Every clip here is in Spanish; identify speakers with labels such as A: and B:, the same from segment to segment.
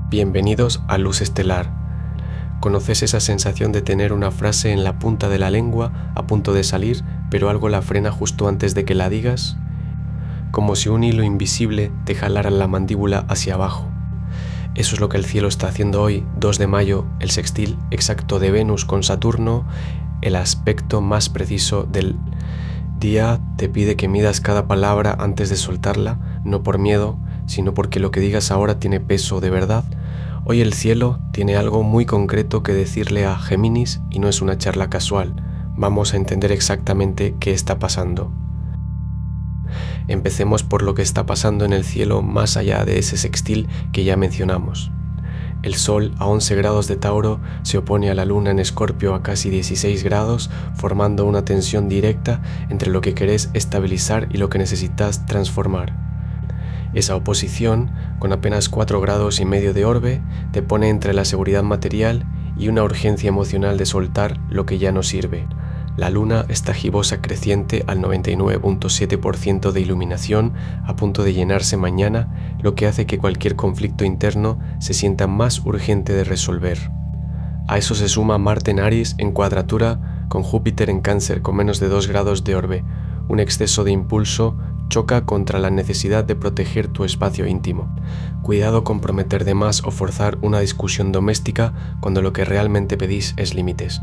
A: Bienvenidos a Luz Estelar. ¿Conoces esa sensación de tener una frase en la punta de la lengua a punto de salir, pero algo la frena justo antes de que la digas? Como si un hilo invisible te jalara la mandíbula hacia abajo. Eso es lo que el cielo está haciendo hoy, 2 de mayo, el sextil exacto de Venus con Saturno, el aspecto más preciso del día. Te pide que midas cada palabra antes de soltarla, no por miedo, sino porque lo que digas ahora tiene peso de verdad. Hoy el cielo tiene algo muy concreto que decirle a Géminis y no es una charla casual. Vamos a entender exactamente qué está pasando. Empecemos por lo que está pasando en el cielo más allá de ese sextil que ya mencionamos. El Sol a 11 grados de Tauro se opone a la Luna en Escorpio a casi 16 grados, formando una tensión directa entre lo que querés estabilizar y lo que necesitas transformar. Esa oposición, con apenas 4 grados y medio de orbe, te pone entre la seguridad material y una urgencia emocional de soltar lo que ya no sirve. La luna está gibosa creciente al 99.7% de iluminación, a punto de llenarse mañana, lo que hace que cualquier conflicto interno se sienta más urgente de resolver. A eso se suma Marte en Aries en cuadratura con Júpiter en Cáncer con menos de 2 grados de orbe. Un exceso de impulso choca contra la necesidad de proteger tu espacio íntimo. Cuidado con prometer de más o forzar una discusión doméstica cuando lo que realmente pedís es límites.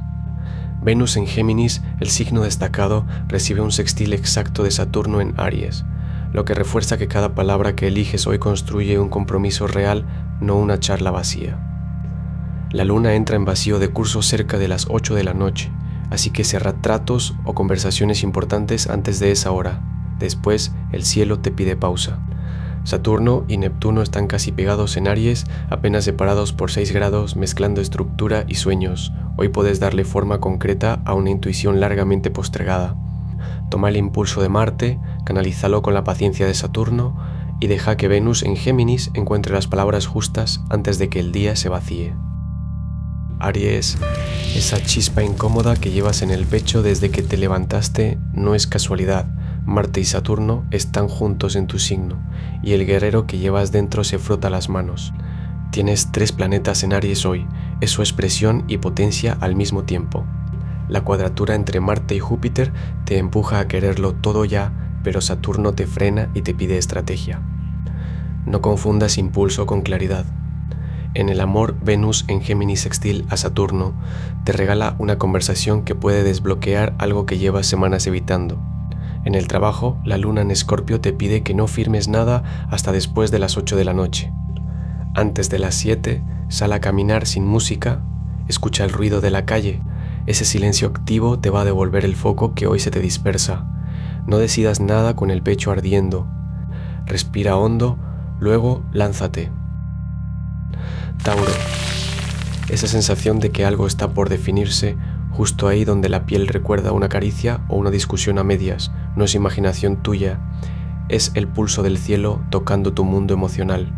A: Venus en Géminis, el signo destacado, recibe un sextil exacto de Saturno en Aries, lo que refuerza que cada palabra que eliges hoy construye un compromiso real, no una charla vacía. La luna entra en vacío de curso cerca de las 8 de la noche, así que cerra tratos o conversaciones importantes antes de esa hora. Después, el cielo te pide pausa. Saturno y Neptuno están casi pegados en Aries, apenas separados por 6 grados, mezclando estructura y sueños. Hoy puedes darle forma concreta a una intuición largamente postergada. Toma el impulso de Marte, canalízalo con la paciencia de Saturno y deja que Venus en Géminis encuentre las palabras justas antes de que el día se vacíe. Aries, esa chispa incómoda que llevas en el pecho desde que te levantaste no es casualidad. Marte y Saturno están juntos en tu signo, y el guerrero que llevas dentro se frota las manos. Tienes 3 planetas en Aries hoy, es su expresión y potencia al mismo tiempo. La cuadratura entre Marte y Júpiter te empuja a quererlo todo ya, pero Saturno te frena y te pide estrategia. No confundas impulso con claridad. En el amor, Venus en Géminis sextil a Saturno te regala una conversación que puede desbloquear algo que llevas semanas evitando. En el trabajo, la luna en Escorpio te pide que no firmes nada hasta después de las 8 de la noche. Antes de las 7, sal a caminar sin música, escucha el ruido de la calle. Ese silencio activo te va a devolver el foco que hoy se te dispersa. No decidas nada con el pecho ardiendo. Respira hondo, luego lánzate. Tauro, esa sensación de que algo está por definirse, justo ahí donde la piel recuerda una caricia o una discusión a medias, no es imaginación tuya, es el pulso del cielo tocando tu mundo emocional.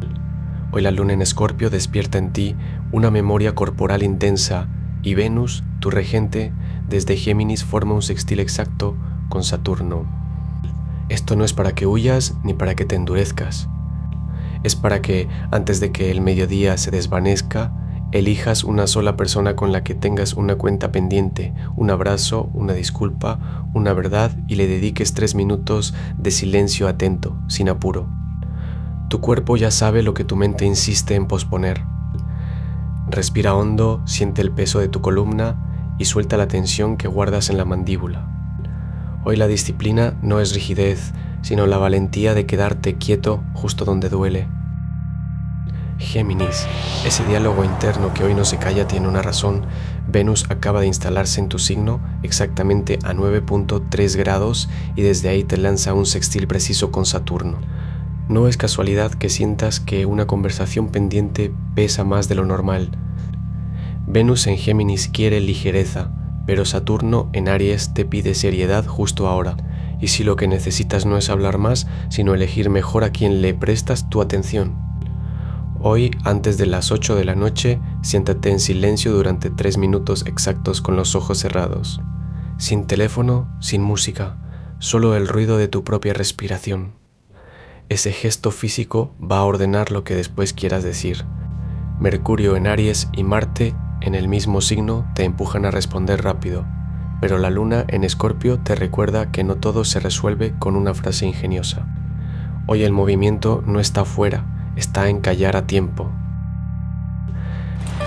A: Hoy la luna en Escorpio despierta en ti una memoria corporal intensa y Venus, tu regente, desde Géminis forma un sextil exacto con Saturno. Esto no es para que huyas ni para que te endurezcas. Es para que, antes de que el mediodía se desvanezca, elijas una sola persona con la que tengas una cuenta pendiente, un abrazo, una disculpa, una verdad y le dediques 3 minutos de silencio atento, sin apuro. Tu cuerpo ya sabe lo que tu mente insiste en posponer. Respira hondo, siente el peso de tu columna y suelta la tensión que guardas en la mandíbula. Hoy la disciplina no es rigidez, sino la valentía de quedarte quieto justo donde duele. Géminis, ese diálogo interno que hoy no se calla tiene una razón. Venus acaba de instalarse en tu signo exactamente a 9.3 grados y desde ahí te lanza un sextil preciso con Saturno. No es casualidad que sientas que una conversación pendiente pesa más de lo normal. Venus en Géminis quiere ligereza, pero Saturno en Aries te pide seriedad justo ahora. Y si lo que necesitas no es hablar más, sino elegir mejor a quien le prestas tu atención. Hoy, antes de las 8 de la noche, siéntate en silencio durante 3 minutos exactos con los ojos cerrados. Sin teléfono, sin música, solo el ruido de tu propia respiración. Ese gesto físico va a ordenar lo que después quieras decir. Mercurio en Aries y Marte en el mismo signo te empujan a responder rápido, pero la luna en Escorpio te recuerda que no todo se resuelve con una frase ingeniosa. Hoy el movimiento no está afuera, está en callar a tiempo.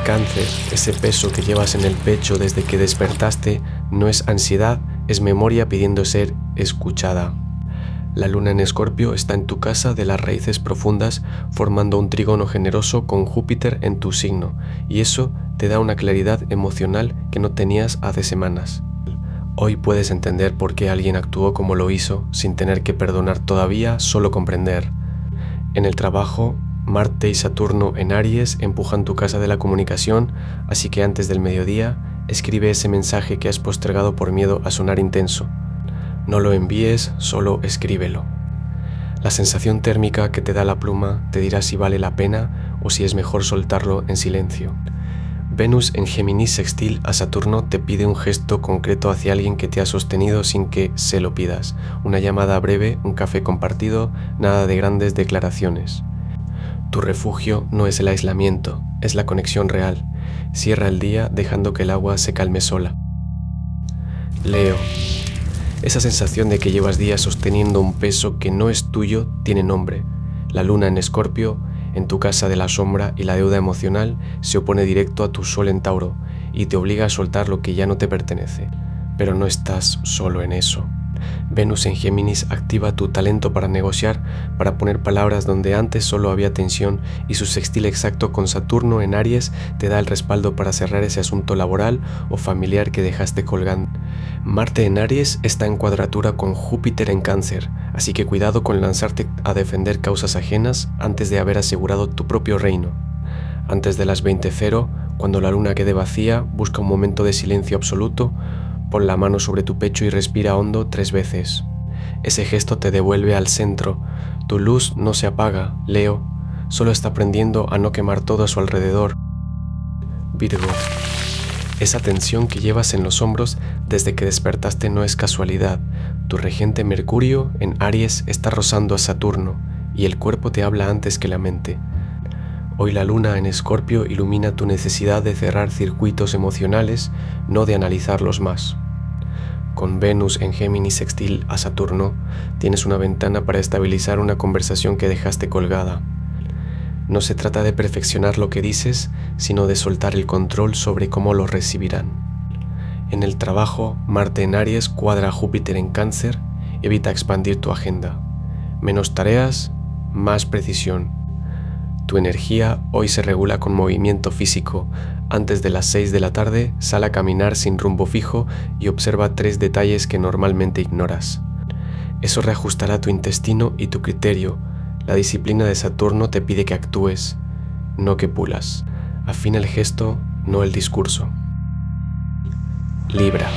A: Cáncer, ese peso que llevas en el pecho desde que despertaste no es ansiedad, es memoria pidiendo ser escuchada. La luna en Escorpio está en tu casa de las raíces profundas, formando un trígono generoso con Júpiter en tu signo, y eso te da una claridad emocional que no tenías hace semanas. Hoy puedes entender por qué alguien actuó como lo hizo, sin tener que perdonar todavía, solo comprender. En el trabajo, Marte y Saturno en Aries empujan tu casa de la comunicación, así que antes del mediodía, escribe ese mensaje que has postergado por miedo a sonar intenso. No lo envíes, solo escríbelo. La sensación térmica que te da la pluma te dirá si vale la pena o si es mejor soltarlo en silencio. Venus en Géminis sextil a Saturno te pide un gesto concreto hacia alguien que te ha sostenido sin que se lo pidas. Una llamada breve, un café compartido, nada de grandes declaraciones. Tu refugio no es el aislamiento, es la conexión real. Cierra el día dejando que el agua se calme sola. Leo. Esa sensación de que llevas días sosteniendo un peso que no es tuyo tiene nombre. La luna en Escorpio, en tu casa de la sombra y la deuda emocional, se opone directo a tu sol en Tauro y te obliga a soltar lo que ya no te pertenece. Pero no estás solo en eso. Venus en Géminis activa tu talento para negociar, para poner palabras donde antes solo había tensión, y su sextil exacto con Saturno en Aries te da el respaldo para cerrar ese asunto laboral o familiar que dejaste colgando. Marte en Aries está en cuadratura con Júpiter en Cáncer, así que cuidado con lanzarte a defender causas ajenas antes de haber asegurado tu propio reino. Antes de las 20:00, cuando la luna quede vacía, busca un momento de silencio absoluto. Pon la mano sobre tu pecho y respira hondo 3 veces. Ese gesto te devuelve al centro. Tu luz no se apaga, Leo. Solo está aprendiendo a no quemar todo a su alrededor. Virgo. Esa tensión que llevas en los hombros desde que despertaste no es casualidad. Tu regente Mercurio en Aries está rozando a Saturno y el cuerpo te habla antes que la mente. Hoy la luna en Escorpio ilumina tu necesidad de cerrar circuitos emocionales, no de analizarlos más. Con Venus en Géminis sextil a Saturno, tienes una ventana para estabilizar una conversación que dejaste colgada. No se trata de perfeccionar lo que dices, sino de soltar el control sobre cómo lo recibirán. En el trabajo, Marte en Aries cuadra a Júpiter en Cáncer, evita expandir tu agenda. Menos tareas, más precisión. Tu energía hoy se regula con movimiento físico. Antes de las 6 de la tarde, sal a caminar sin rumbo fijo y observa 3 detalles que normalmente ignoras. Eso reajustará tu intestino y tu criterio. La disciplina de Saturno te pide que actúes, no que pulas. Afina el gesto, no el discurso. Libra.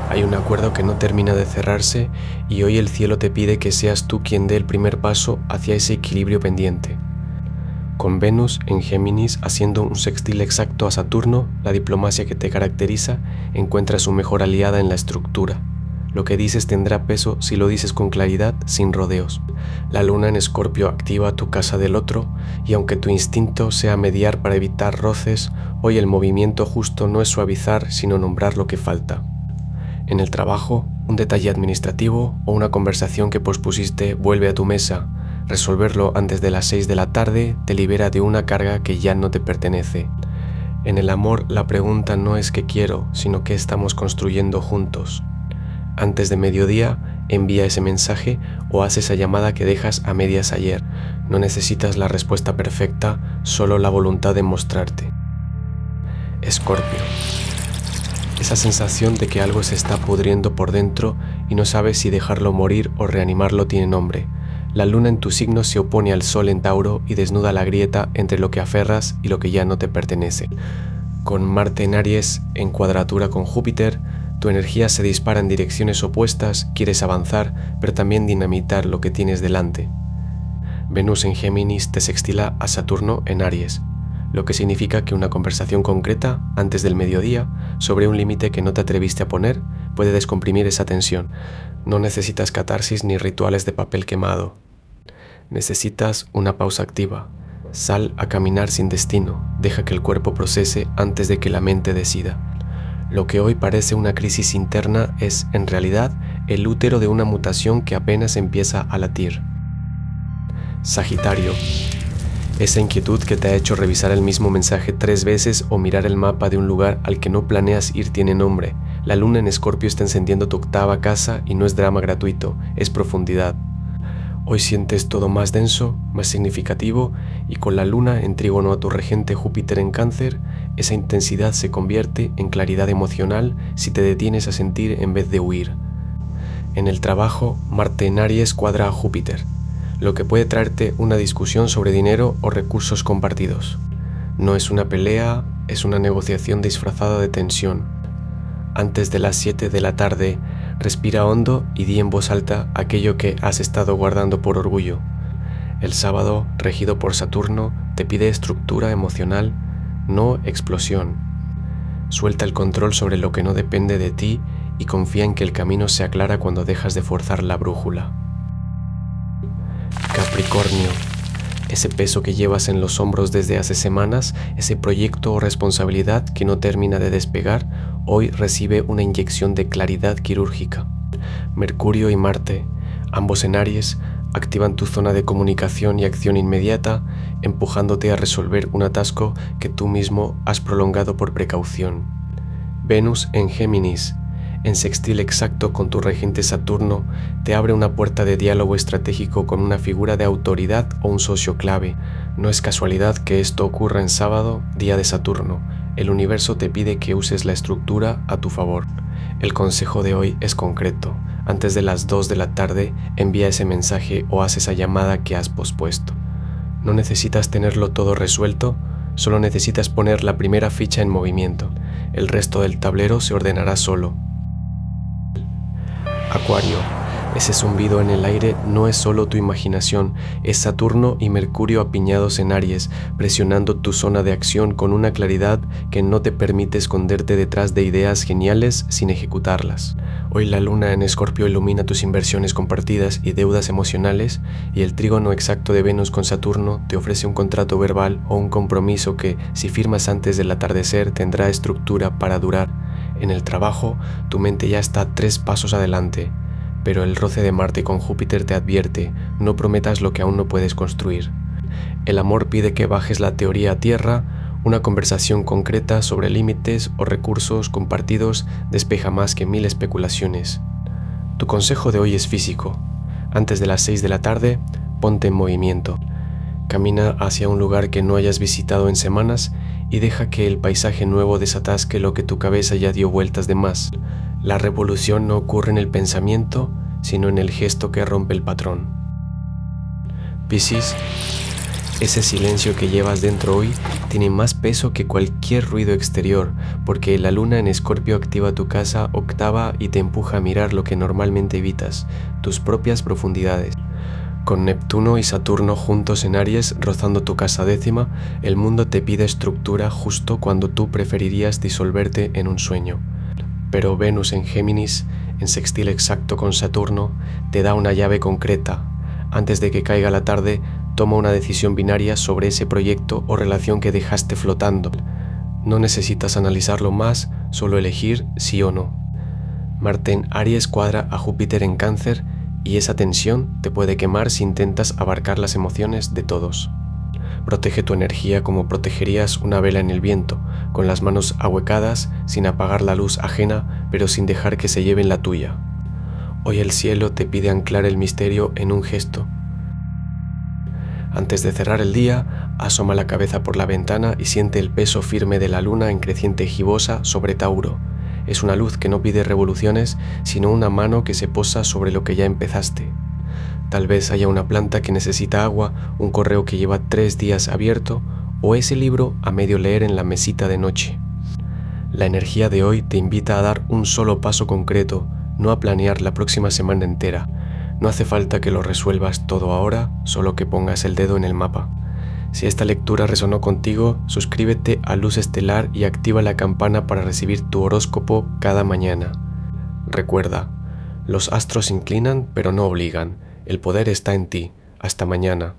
A: Hay un acuerdo que no termina de cerrarse y hoy el cielo te pide que seas tú quien dé el primer paso hacia ese equilibrio pendiente. Con Venus en Géminis haciendo un sextil exacto a Saturno, la diplomacia que te caracteriza encuentra su mejor aliada en la estructura. Lo que dices tendrá peso si lo dices con claridad, sin rodeos. La luna en Escorpio activa tu casa del otro, y aunque tu instinto sea mediar para evitar roces, hoy el movimiento justo no es suavizar, sino nombrar lo que falta. En el trabajo, un detalle administrativo o una conversación que pospusiste vuelve a tu mesa. Resolverlo antes de las 6 de la tarde te libera de una carga que ya no te pertenece. En el amor, la pregunta no es qué quiero, sino qué estamos construyendo juntos. Antes de mediodía, envía ese mensaje o haz esa llamada que dejas a medias ayer. No necesitas la respuesta perfecta, solo la voluntad de mostrarte. Escorpio. Esa sensación de que algo se está pudriendo por dentro y no sabes si dejarlo morir o reanimarlo tiene nombre. La luna en tu signo se opone al sol en Tauro y desnuda la grieta entre lo que aferras y lo que ya no te pertenece. Con Marte en Aries en cuadratura con Júpiter, tu energía se dispara en direcciones opuestas, quieres avanzar, pero también dinamitar lo que tienes delante. Venus en Géminis te sextila a Saturno en Aries, lo que significa que una conversación concreta, antes del mediodía, sobre un límite que no te atreviste a poner, puede descomprimir esa tensión. No necesitas catarsis ni rituales de papel quemado. Necesitas una pausa activa. Sal a caminar sin destino, deja que el cuerpo procese antes de que la mente decida. Lo que hoy parece una crisis interna es, en realidad, el útero de una mutación que apenas empieza a latir. Sagitario. Esa inquietud que te ha hecho revisar el mismo mensaje 3 veces o mirar el mapa de un lugar al que no planeas ir tiene nombre. La luna en Escorpio está encendiendo tu 8ª casa y no es drama gratuito, es profundidad. Hoy sientes todo más denso, más significativo, y con la luna en trígono a tu regente Júpiter en Cáncer, esa intensidad se convierte en claridad emocional si te detienes a sentir en vez de huir. En el trabajo, Marte en Aries cuadra a Júpiter, lo que puede traerte una discusión sobre dinero o recursos compartidos. No es una pelea, es una negociación disfrazada de tensión. Antes de las 7 de la tarde, respira hondo y di en voz alta aquello que has estado guardando por orgullo. El sábado, regido por Saturno, te pide estructura emocional, no explosión. Suelta el control sobre lo que no depende de ti y confía en que el camino se aclara cuando dejas de forzar la brújula. Capricornio. Ese peso que llevas en los hombros desde hace semanas, ese proyecto o responsabilidad que no termina de despegar, hoy recibe una inyección de claridad quirúrgica. Mercurio y Marte, ambos en Aries, activan tu zona de comunicación y acción inmediata, empujándote a resolver un atasco que tú mismo has prolongado por precaución. Venus en Géminis, en sextil exacto con tu regente Saturno, te abre una puerta de diálogo estratégico con una figura de autoridad o un socio clave. No es casualidad que esto ocurra en sábado, día de Saturno. El universo te pide que uses la estructura a tu favor. El consejo de hoy es concreto. Antes de las 2 de la tarde, envía ese mensaje o haz esa llamada que has pospuesto. No necesitas tenerlo todo resuelto, solo necesitas poner la primera ficha en movimiento. El resto del tablero se ordenará solo. Acuario, ese zumbido en el aire no es solo tu imaginación, es Saturno y Mercurio apiñados en Aries, presionando tu zona de acción con una claridad que no te permite esconderte detrás de ideas geniales sin ejecutarlas. Hoy la luna en Escorpio ilumina tus inversiones compartidas y deudas emocionales, y el trígono exacto de Venus con Saturno te ofrece un contrato verbal o un compromiso que, si firmas antes del atardecer, tendrá estructura para durar. En el trabajo, tu mente ya está 3 pasos adelante, pero el roce de Marte con Júpiter te advierte, no prometas lo que aún no puedes construir. El amor pide que bajes la teoría a tierra, una conversación concreta sobre límites o recursos compartidos despeja más que 1000 especulaciones. Tu consejo de hoy es físico. Antes de las 6 de la tarde, ponte en movimiento. Camina hacia un lugar que no hayas visitado en semanas y deja que el paisaje nuevo desatasque lo que tu cabeza ya dio vueltas de más. La revolución no ocurre en el pensamiento, sino en el gesto que rompe el patrón. Piscis, ese silencio que llevas dentro hoy tiene más peso que cualquier ruido exterior, porque la luna en Escorpio activa tu casa 8ª y te empuja a mirar lo que normalmente evitas, tus propias profundidades. Con Neptuno y Saturno juntos en Aries rozando tu casa 10ª, el mundo te pide estructura justo cuando tú preferirías disolverte en un sueño. Pero Venus en Géminis, en sextil exacto con Saturno, te da una llave concreta. Antes de que caiga la tarde, toma una decisión binaria sobre ese proyecto o relación que dejaste flotando. No necesitas analizarlo más, solo elegir sí o no. Marte en Aries cuadra a Júpiter en Cáncer, y esa tensión te puede quemar si intentas abarcar las emociones de todos. Protege tu energía como protegerías una vela en el viento, con las manos ahuecadas, sin apagar la luz ajena, pero sin dejar que se lleven la tuya. Hoy el cielo te pide anclar el misterio en un gesto. Antes de cerrar el día, asoma la cabeza por la ventana y siente el peso firme de la luna en creciente gibosa sobre Tauro. Es una luz que no pide revoluciones, sino una mano que se posa sobre lo que ya empezaste. Tal vez haya una planta que necesita agua, un correo que lleva 3 días abierto, o ese libro a medio leer en la mesita de noche. La energía de hoy te invita a dar un solo paso concreto, no a planear la próxima semana entera. No hace falta que lo resuelvas todo ahora, solo que pongas el dedo en el mapa. Si esta lectura resonó contigo, suscríbete a Luz Estelar y activa la campana para recibir tu horóscopo cada mañana. Recuerda, los astros inclinan pero no obligan. El poder está en ti. Hasta mañana.